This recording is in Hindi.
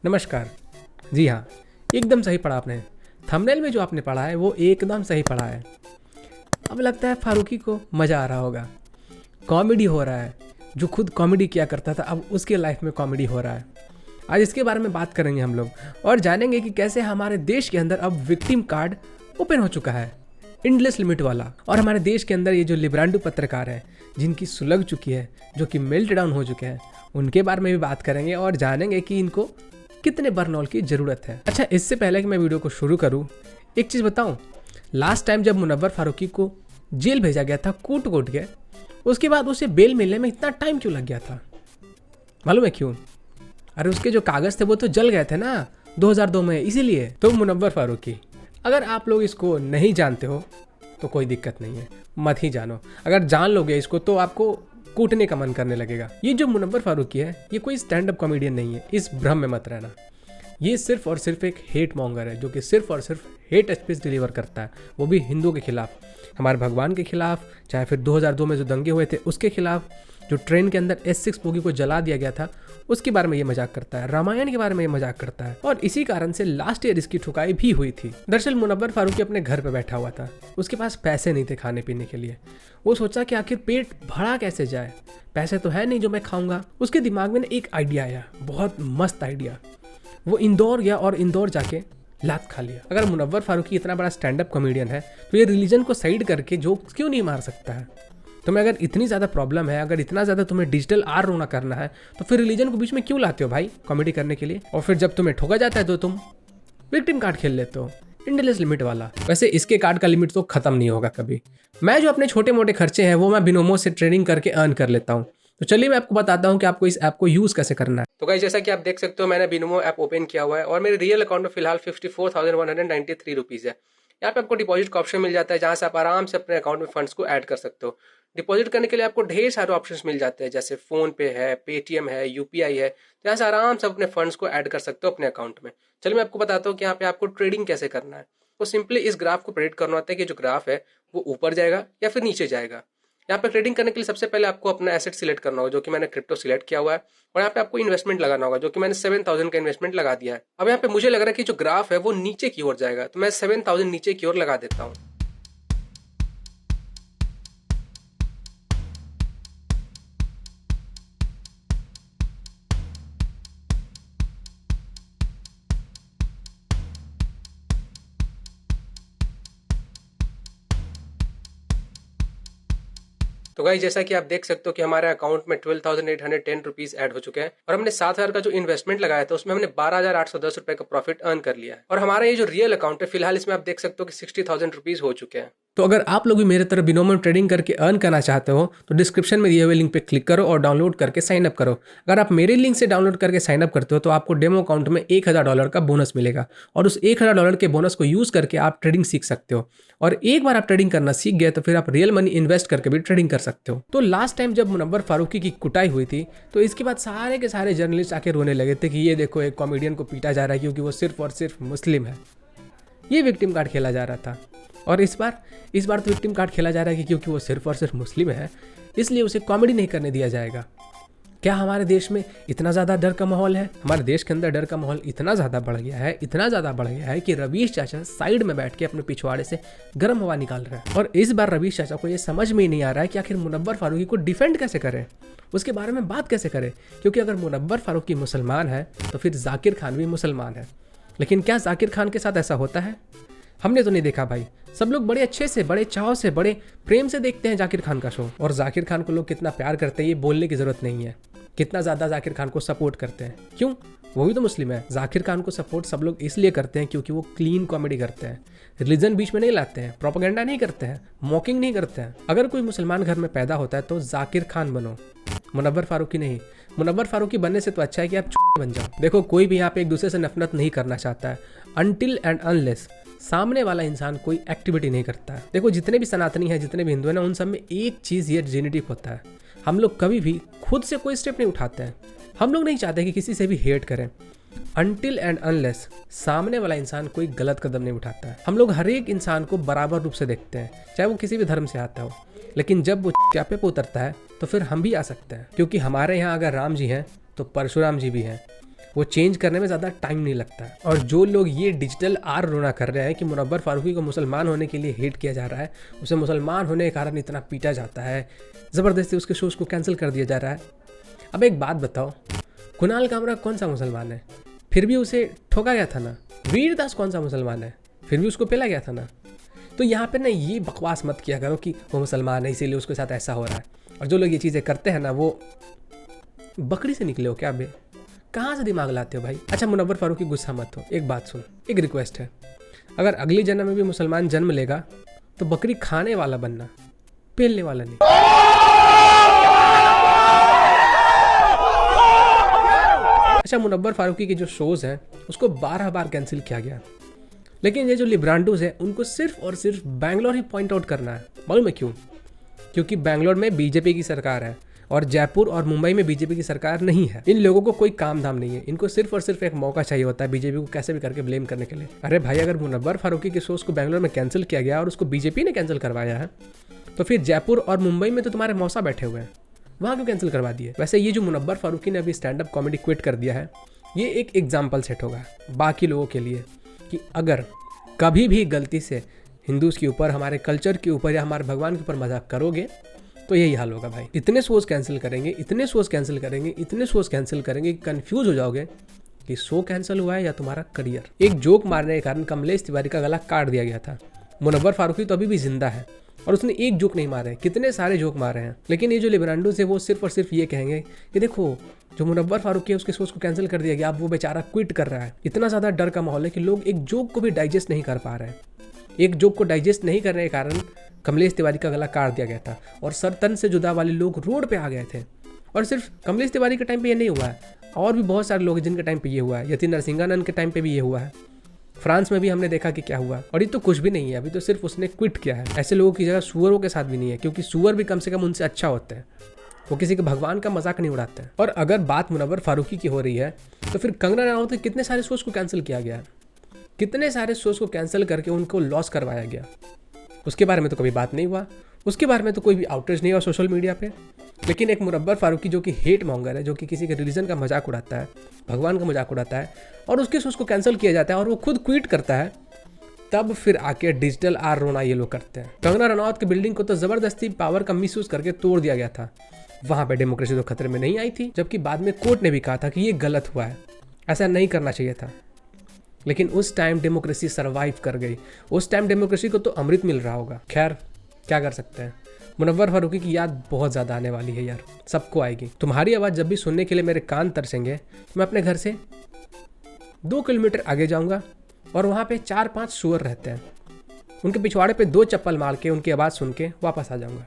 नमस्कार। जी हाँ, एकदम सही पढ़ा आपने। थंबनेल में जो आपने पढ़ा है वो एकदम सही पढ़ा है। अब लगता है फारूकी को मज़ा आ रहा होगा। कॉमेडी हो रहा है। जो खुद कॉमेडी किया करता था अब उसके लाइफ में कॉमेडी हो रहा है। आज इसके बारे में बात करेंगे हम लोग और जानेंगे कि कैसे हमारे देश के अंदर अब विक्टिम कार्ड ओपन हो चुका है, एंडलेस लिमिट वाला। और हमारे देश के अंदर ये जो लिब्रांडो पत्रकार हैं जिनकी सुलग चुकी है, जो कि मेल्ट डाउन हो चुके हैं, उनके बारे में भी बात करेंगे और जानेंगे कि इनको कितने बर्नॉल की ज़रूरत है। अच्छा, इससे पहले कि मैं वीडियो को शुरू करूं, एक चीज़ बताऊं। लास्ट टाइम जब मुनव्वर फारूकी को जेल भेजा गया था कूट कूट के, उसके बाद उसे बेल मिलने में इतना टाइम क्यों लग गया था? मालूम है क्यों? अरे उसके जो कागज़ थे वो तो जल गए थे ना 2002 में, इसीलिए। तो मुनव्वर फारूकी, अगर आप लोग इसको नहीं जानते हो तो कोई दिक्कत नहीं है, मत ही जानो। अगर जान लोगे इसको तो आपको कूटने का मन करने लगेगा। ये जो मुनव्वर फारूकी है ये कोई स्टैंड अप कॉमेडियन नहीं है, इस भ्रम में मत रहना। ये सिर्फ और सिर्फ एक हेट मॉन्गर है जो कि सिर्फ और सिर्फ हेट स्पीच डिलीवर करता है, वो भी हिंदुओं के खिलाफ, हमारे भगवान के खिलाफ, चाहे फिर 2002 में जो दंगे हुए थे उसके खिलाफ, जो ट्रेन के अंदर S6 बोगी को जला दिया गया था उसके बारे में ये मजाक करता है, रामायण के बारे में ये मजाक करता है। और इसी कारण से लास्ट ईयर इसकी ठुकाई भी हुई थी। दरअसल मुनव्वर फारूकी अपने घर पे बैठा हुआ था, उसके पास पैसे नहीं थे खाने पीने के लिए। वो सोचा कि आखिर पेट भरा कैसे जाए, पैसे तो है नहीं जो मैं खाऊंगा। उसके दिमाग में एक आइडिया आया, बहुत मस्त आइडिया। वो इंदौर गया और इंदौर जाके लात खा लिया। अगर मुनव्वर फारूकी इतना बड़ा स्टैंड अप कॉमेडियन है तो ये रिलीजन को साइड करके जोक्स क्यों नहीं मार सकता है? तुम्हें अगर इतनी ज़्यादा प्रॉब्लम है, अगर इतना ज़्यादा तुम्हें डिजिटल आर रोना करना है, तो फिर रिलीजन को बीच में क्यों लाते हो भाई कॉमेडी करने के लिए? और फिर जब तुम्हें ठोका जाता है तो तुम विक्टिम कार्ड खेल लेते हो, एंडलेस लिमिट वाला। वैसे इसके कार्ड का लिमिट तो खत्म नहीं होगा कभी। मैं जो अपने छोटे मोटे खर्चे हैं वो मैं बिनोमो से ट्रेडिंग करके अर्न कर लेता हूँ। तो चलिए मैं आपको बताता हूँ कि आपको इस ऐप को यूज़ कैसे करना है। तो गाइस, जैसा कि आप देख सकते हो मैंने बिनोमो ऐप ओपन किया हुआ है और मेरे रियल अकाउंट में फिलहाल 54,193 रुपीज़ है। यहाँ पे आपको डिपॉजिट का ऑप्शन मिल जाता है जहाँ से आप आराम से अपने अकाउंट में फंड्स को ऐड कर सकते हो। डिपॉजिट करने के लिए आपको ढेर सारे ऑप्शंस मिल जाते हैं, जैसे फोन पे है, पेटीएम है, यूपीआई है। तो यहाँ से आराम से अपने फंड्स को ऐड कर सकते हो अपने अकाउंट में। चलिए मैं आपको बताता हूँ कि यहाँ पे आपको ट्रेडिंग कैसे करना है। तो सिंपली इस ग्राफ को प्रेडिक्ट करना होता है कि जो ग्राफ है वो ऊपर जाएगा या फिर नीचे जाएगा। यहाँ पे ट्रेडिंग करने के लिए सबसे पहले आपको अपना एसेट सिलेक्ट करना होगा, जो कि मैंने क्रिप्टो सिलेक्ट किया हुआ है। और यहाँ पे आपको इन्वेस्टमेंट लगाना होगा, जो कि मैंने 7,000 का इन्वेस्टमेंट लगा दिया है। अब यहाँ पे मुझे लग रहा है कि जो ग्राफ है वो नीचे की ओर जाएगा, तो मैं 7,000 नीचे की ओर लगा देता हूँ। तो गाइस, जैसा कि आप देख सकते हो कि हमारे अकाउंट में 12,810 रुपीज ऐड हो चुके हैं और हमने 7,000 का जो इन्वेस्टमेंट लगाया था उसमें हमने 12,810 रुपए का प्रॉफिट अर्न कर लिया है। और हमारा ये जो रियल अकाउंट है फिलहाल इसमें आप देख सकते हो कि 60,000 रुपीज हो चुके हैं। तो अगर आप लोग भी मेरे तरह बिनोमो में ट्रेडिंग करके अर्न करना चाहते हो तो डिस्क्रिप्शन में दिए हुए लिंक पे क्लिक करो और डाउनलोड करके साइन अप करो। अगर आप मेरे लिंक से डाउनलोड करके साइन अप करते हो तो आपको डेमो अकाउंट में $1,000 का बोनस मिलेगा और उस $1,000 के बोनस को यूज़ करके आप ट्रेडिंग सीख सकते हो। और एक बार आप ट्रेडिंग करना सीख गए तो फिर आप रियल मनी इन्वेस्ट करके भी ट्रेडिंग कर सकते हो। तो लास्ट टाइम जब मुनव्वर फारूकी की कुटाई हुई थी तो इसके बाद सारे के सारे जर्नलिस्ट आके रोने लगे थे कि ये देखो एक कॉमेडियन को पीटा जा रहा है क्योंकि वो सिर्फ और सिर्फ मुस्लिम है। ये विक्टिम कार्ड खेला जा रहा था। और इस बार तो विक्टिम कार्ड खेला जा रहा है कि क्योंकि वो सिर्फ और सिर्फ मुस्लिम है इसलिए उसे कॉमेडी नहीं करने दिया जाएगा। क्या हमारे देश में इतना ज़्यादा डर का माहौल है? हमारे देश के अंदर डर का माहौल इतना ज़्यादा बढ़ गया है, इतना ज़्यादा बढ़ गया है कि रवीश चाचा साइड में बैठ के अपने पिछवाड़े से गर्म हवा निकाल रहे हैं। और इस बार रवीश चाचा को ये समझ में ही नहीं आ रहा है कि आखिर मुनव्वर फारूकी को डिफेंड कैसे करें, उसके बारे में बात कैसे करें। क्योंकि अगर मुनव्वर फारूकी मुसलमान है तो फिर जाकिर खान भी मुसलमान है। लेकिन क्या जाकिर खान के साथ ऐसा होता है? हमने तो नहीं देखा भाई। सब लोग बड़े अच्छे से, बड़े चाव से, बड़े प्रेम से देखते हैं जाकिर खान का शो। और जाकिर खान को लोग कितना प्यार करते हैं ये बोलने की ज़रूरत नहीं है। कितना ज़्यादा जाकिर खान को सपोर्ट करते हैं। क्यों? वो भी तो मुस्लिम है। जाकिर खान को सपोर्ट सब लोग इसलिए करते हैं क्योंकि वो क्लीन कॉमेडी करते हैं, रिलीजन बीच में नहीं लाते हैं, प्रोपेगेंडा नहीं करते हैं, मॉकिंग नहीं करते हैं। अगर कोई मुसलमान घर में पैदा होता है तो जाकिर खान बनो, मुनव्वर फारूकी नहीं। मुनव्वर फारूकी बनने से तो अच्छा है कि आप बन जाओ। देखो, कोई भी यहाँ पे एक दूसरे से नफरत नहीं करना चाहता है अनटिल एंड अनलेस सामने वाला इंसान कोई एक्टिविटी नहीं करता है। देखो, जितने भी सनातनी हैं, जितने भी हिंदू हैं ना, उन सब में एक चीज़ ये जेनेटिक होता है, हम लोग कभी भी खुद से कोई स्टेप नहीं उठाते हैं। हम लोग नहीं चाहते कि किसी से भी हेट करें अनटिल एंड अनलेस सामने वाला इंसान कोई गलत कदम नहीं उठाता है। हम लोग हर एक इंसान को बराबर रूप से देखते हैं, चाहे वो किसी भी धर्म से आता हो। लेकिन जब वो चापे पे उतरता है तो फिर हम भी आ सकते हैं, क्योंकि हमारे यहाँ अगर राम जी हैं तो परशुराम जी भी हैं, वो चेंज करने में ज़्यादा टाइम नहीं लगता है। और जो लोग ये डिजिटल आर रोना कर रहे हैं कि मुनव्वर फारूकी को मुसलमान होने के लिए हेट किया जा रहा है, उसे मुसलमान होने के कारण इतना पीटा जाता है, ज़बरदस्ती उसके शोज़ को कैंसिल कर दिया जा रहा है। अब एक बात बताओ, कुणाल कामरा कौन सा मुसलमान है, फिर भी उसे ठोका गया था ना। वीरदास कौन सा मुसलमान है, फिर भी उसको पेला गया था ना। तो यहाँ पे ना ये बकवास मत किया करो कि वो मुसलमान है इसीलिए उसके साथ ऐसा हो रहा है। और जो लोग ये चीज़ें करते हैं ना, वो बकरी से निकले हो क्या बे, कहाँ से दिमाग लाते हो भाई। अच्छा मुनव्वर फारूकी गुस्सा मत हो, एक बात सुन, एक रिक्वेस्ट है, अगर अगली जन्म में भी मुसलमान जन्म लेगा तो बकरी खाने वाला बनना, पेलने वाला नहीं। अच्छा मुनव्वर फारूकी के जो शोज़ हैं उसको 12 बार कैंसिल किया गया, लेकिन ये जो लिब्रांडोज हैं उनको सिर्फ और सिर्फ बैंगलोर ही पॉइंट आउट करना है। मालूम है क्यों? क्योंकि बैंगलोर में बीजेपी की सरकार है और जयपुर और मुंबई में बीजेपी की सरकार नहीं है। इन लोगों को कोई काम धाम नहीं है, इनको सिर्फ और सिर्फ एक मौका चाहिए होता है बीजेपी को कैसे भी करके ब्लेम करने के लिए। अरे भाई, अगर मुनव्वर फारूकी के शोज़ को बैंगलोर में कैंसिल किया गया और उसको बीजेपी ने कैंसिल करवाया है, तो फिर जयपुर और मुंबई में तो तुम्हारे मौसा बैठे हुए हैं, वहाँ क्यों कैंसिल करवा दिए? वैसे ये जो मुनव्वर फारूकी ने अभी स्टैंड अप कॉमेडी क्विट कर दिया है, ये एक एग्जाम्पल सेट होगा बाकी लोगों के लिए कि अगर कभी भी गलती से हिंदूज़ के ऊपर, हमारे कल्चर के ऊपर या हमारे भगवान के ऊपर मजाक करोगे तो यही हाल होगा भाई। इतने शोज़ कैंसिल करेंगे, इतने शोज़ कैंसिल करेंगे, इतने शोज़ कैंसिल करेंगे, कंफ्यूज हो जाओगे कि शो कैंसिल हुआ है या तुम्हारा करियर। एक जोक मारने के कारण कमलेश तिवारी का गला काट दिया गया था। मुनव्वर फारूकी तो अभी भी जिंदा है और उसने एक जोक नहीं मारे, कितने सारे जोक मारे हैं। लेकिन ये जो लिब्रांडोज है वो सिर्फ और सिर्फ ये कहेंगे कि देखो जो मुनव्वर फारूकी है उसके शोज़ को कैंसिल कर दिया गया, अब वो बेचारा क्विट कर रहा है। इतना ज़्यादा डर का माहौल है कि लोग एक जोक को भी डाइजेस्ट नहीं कर पा रहे हैं। एक जोक को डाइजेस्ट नहीं करने के कारण कमलेश तिवारी का गला काट दिया गया था और सर तन से जुदा वाले लोग रोड पे आ गए थे। और सिर्फ कमलेश तिवारी के टाइम पे ये नहीं हुआ है, और भी बहुत सारे लोग जिनके टाइम पे ये हुआ है। यति नरसिंहानंद के टाइम पे भी ये हुआ है, फ्रांस में भी हमने देखा कि क्या हुआ। और ये तो कुछ भी नहीं है, अभी तो सिर्फ उसने क्विट किया है। ऐसे लोगों की जगह सुअरों के साथ भी नहीं है, क्योंकि सुअर भी कम से कम उनसे अच्छा होते हैं, वो किसी के भगवान का मजाक नहीं उड़ाते हैं। और अगर बात मुनव्वर फारूकी की हो रही है तो फिर कंगना रनावत के कितने सारे शोज़ को कैंसिल किया गया है, कितने सारे शोज़ को कैंसिल करके उनको लॉस करवाया गया, उसके बारे में तो कभी बात नहीं हुआ, उसके बारे में तो कोई भी आउटरीच नहीं हुआ सोशल मीडिया पे। लेकिन एक मुनव्वर फारूकी जो कि हेट मॉन्गर है, जो कि किसी के रिलीजन का मजाक उड़ाता है, भगवान का मजाक उड़ाता है, और उसके शोज़ को कैंसिल किया जाता है और वो खुद क्विट करता है, तब फिर आके डिजिटल आर रोना ये लोग करते हैं। कंगना रनावत की बिल्डिंग को तो ज़बरदस्ती पावर का मिसयूज़ करके तोड़ दिया गया था, वहाँ पे डेमोक्रेसी तो खतरे में नहीं आई थी, जबकि बाद में कोर्ट ने भी कहा था कि ये गलत हुआ है, ऐसा नहीं करना चाहिए था। लेकिन उस टाइम डेमोक्रेसी सरवाइव कर गई, उस टाइम डेमोक्रेसी को तो अमृत मिल रहा होगा। खैर क्या कर सकते हैं, मुनव्वर फारूकी की याद बहुत ज़्यादा आने वाली है यार, सबको आएगी। तुम्हारी आवाज़ जब भी सुनने के लिए मेरे कान तरसेंगे, मैं अपने घर से 2 किलोमीटर आगे जाऊँगा और वहाँ पे 4-5 सुअर रहते हैं, उनके पिछवाड़े पे 2 चप्पल मार के उनकी आवाज़ सुन के वापस आ जाऊँगा।